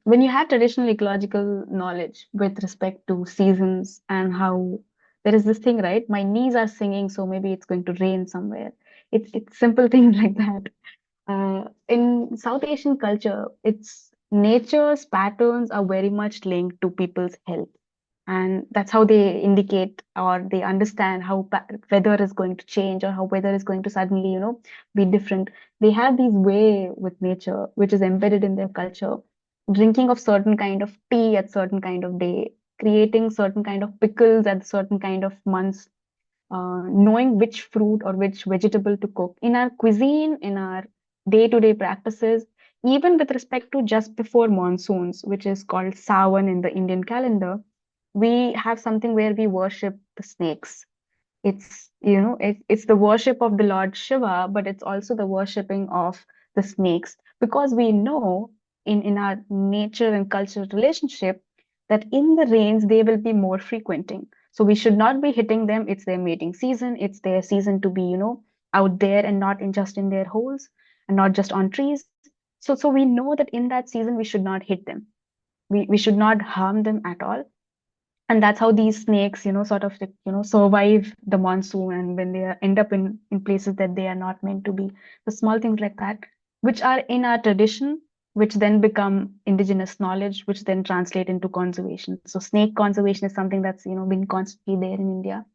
when you have traditional ecological knowledge with respect to seasons and how there is this thing, right? My knees are singing, so maybe it's going to rain somewhere. It's simple things like that. In South Asian culture, it's nature's patterns are very much linked to people's health, and that's how they indicate or they understand how weather is going to change or how weather is going to suddenly, be different. They have these way with nature, which is embedded in their culture. Drinking of certain kind of tea at certain kind of day, creating certain kind of pickles at certain kind of months, knowing which fruit or which vegetable to cook in our cuisine, in our day-to-day practices. even with respect to just before monsoons, which is called Sawan in the Indian calendar, we have something where we worship the snakes. It's the worship of the Lord Shiva, but it's also the worshipping of the snakes, because we know in our nature and cultural relationship that in the rains they will be more frequenting. So we should not be hitting them. It's their mating season. It's their season to be, out there and not just in their holes and not just on trees. So we know that in that season we should not hit them. We should not harm them at all. And that's how these snakes, sort of like, survive the monsoon, and when they end up in places that they are not meant to be. The small things like that, which are in our tradition, which then become indigenous knowledge, which then translate into conservation. So snake conservation is something that's, been constantly there in India.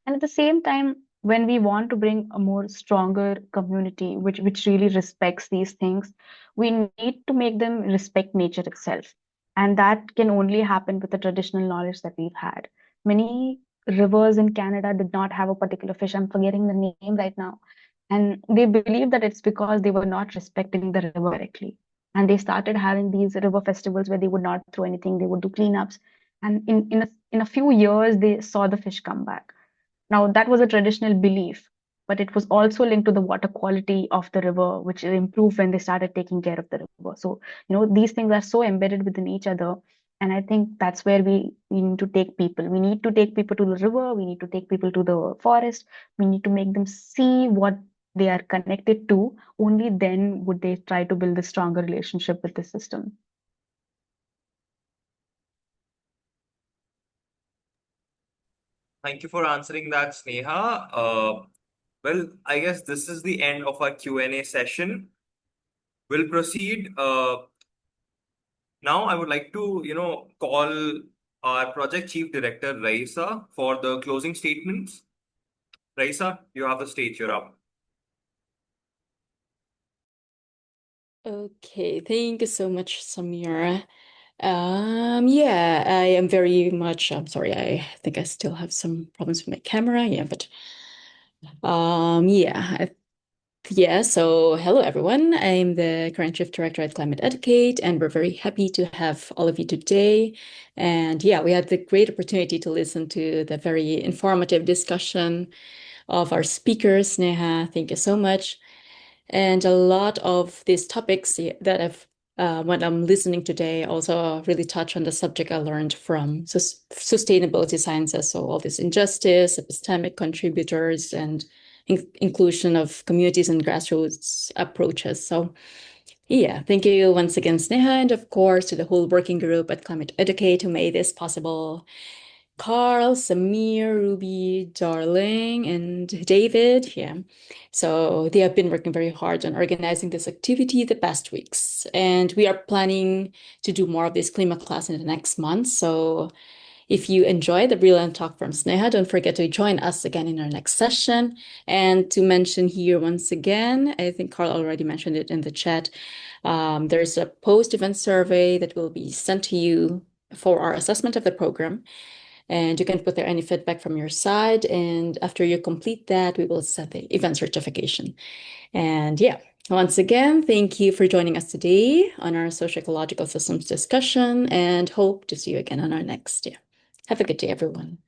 And at the same time, when we want to bring a more stronger community, which really respects these things, we need to make them respect nature itself. And that can only happen with the traditional knowledge that we've had. Many rivers in Canada did not have a particular fish. I'm forgetting the name right now. And they believe that it's because they were not respecting the river correctly. And they started having these river festivals where they would not throw anything, they would do cleanups. And in a few years, they saw the fish come back. Now, that was a traditional belief, but it was also linked to the water quality of the river, which improved when they started taking care of the river. So, these things are so embedded within each other. And I think that's where we need to take people. We need to take people to the river. We need to take people to the forest. We need to make them see what they are connected to. Only then would they try to build a stronger relationship with the system. Thank you for answering that, Sneha. Well, I guess this is the end of our Q&A session. We'll proceed. Now, I would like to, call our project chief director, Raisa, for the closing statements. Raisa, you have the stage. You're up. Okay, thank you so much, Samira. Yeah, I am very much, I'm sorry, I think I still have some problems with my camera. Yeah, but yeah, yeah, so hello everyone. I'm the current shift director at Climate Educate, and we're very happy to have all of you today. And yeah, we had the great opportunity to listen to the very informative discussion of our speakers. Sneha, thank you so much. And a lot of these topics that when I'm listening today, also really touch on the subject I learned from sustainability sciences. So all this injustice, epistemic contributors, and inclusion of communities and grassroots approaches. So yeah, thank you once again, Sneha, and of course to the whole working group at Climate Educate who made this possible. Carl, Samir, Ruby, Darling, and David. Yeah. So they have been working very hard on organizing this activity the past weeks. And we are planning to do more of this Klima class in the next month. So if you enjoy the brilliant talk from Sneha, don't forget to join us again in our next session. And to mention here once again, I think Carl already mentioned it in the chat. There's a post-event survey that will be sent to you for our assessment of the program. And you can put there any feedback from your side. And after you complete that, we will set the event certification. And yeah, once again, thank you for joining us today on our socio-ecological systems discussion, and hope to see you again on our next. Yeah. Have a good day, everyone.